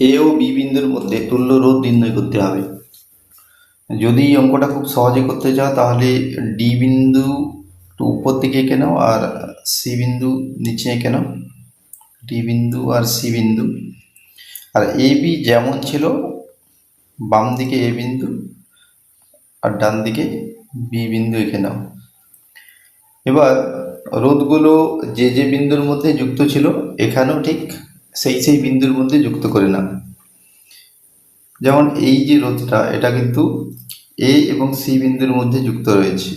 এ ও B বিন্দুর মধ্যে তুল্য রোধ নির্ণয় করতে হবে। যদি এই অঙ্কটা খুব সহজে করতে চাও তাহলে ডি বিন্দু একটু উপর দিকে এঁকে নাও আর সি বিন্দু নিচে এঁকে নাও, ডি বিন্দু আর সি বিন্দু। আর এ বি যেমন ছিল বাম দিকে এ বিন্দু আর ডান দিকে বি বিন্দু এঁকে নাও। এবার রোধগুলো যে যে বিন্দুর মধ্যে যুক্ত ছিল এখানেও ঠিক সেই বিন্দুর মধ্যে যুক্ত করে নাও। যেমন এই যে রোধটা এটা কিন্তু এ এবং সি বিন্দুর মধ্যে যুক্ত রয়েছে,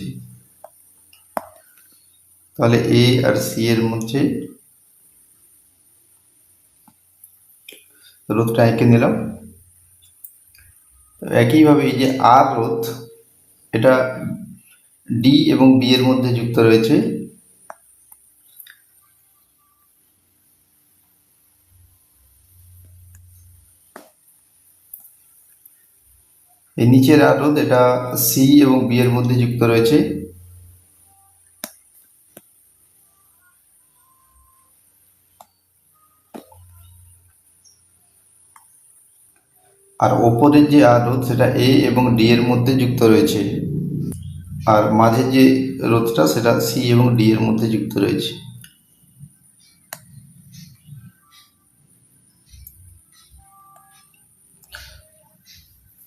তাহলে এ আর সি এর মধ্যে রোধটা এঁকে নিলাম। একইভাবে এই যে আর রোধ এটা ডি এবং বি এর মধ্যে যুক্ত রয়েছে, এই নিচের আর রোধ এটা সি এবং বি এর মধ্যে যুক্ত রয়েছে। আর ওপরের যে আর রোধ সেটা এ এবং ডি এর মধ্যে যুক্ত রয়েছে, আর মাঝের যে রোধটা সেটা সি এবং ডি এর মধ্যে যুক্ত রয়েছে।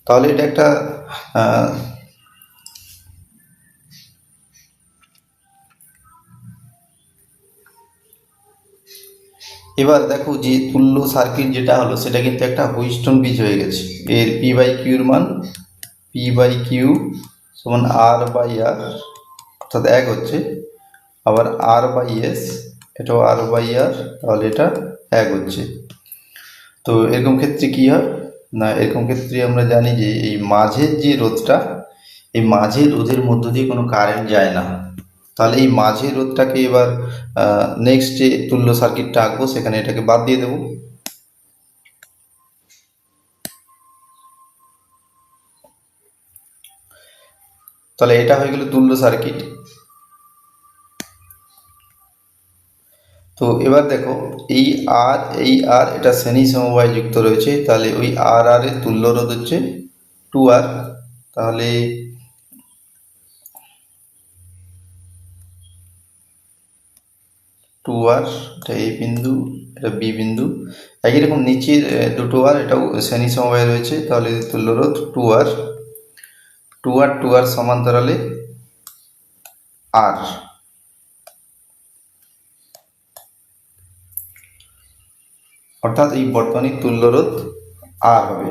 তাহলে এটা একটা এবার দেখো যে তুল্য সার্কিট যেটা হলো সেটা কিন্তু একটা হুইটস্টোন ব্রিজ হয়ে গেছে। এর পি বাই কিউর মান পি বাই কিউ সমান আর বাই আর, অর্থাৎ এক হচ্ছে। আবার আর বাই এস, এটাও আর বাই আর, তাহলে এটা এক হচ্ছে। তো এরকম ক্ষেত্রে কি হয় না, এরকম ক্ষেত্রে আমরা জানি যে এই মাঝের যে রোধটা, এই মাঝের রোধের মধ্য দিয়ে কোনো কারেন্ট যায় না। তাহলে এই মাঝের রোধটাকে এবার নেক্সট যে তুল্য সার্কিটটা আঁকবো সেখানে এটাকে বাদ দিয়ে দেবো। তাহলে এটা হয়ে গেল তুল্য সার্কিট। তো এবার দেখো এই আর এটা শ্রেণী সমবায় যুক্ত রয়েছে, তাহলে ওই আর এর তুল্য রোধ হচ্ছে 2R। তাহলে টু আর, এটা এ বিন্দু, এটা বি বিন্দু। একই রকম নিচের দুটো আর এটাও শ্রেণী সমবায় রয়েছে, তাহলে তুল্য রোধ 2R। 2R সমান্তরালে আর, অর্থাৎ এই বর্তনী তুল্য রোধ আর হবে।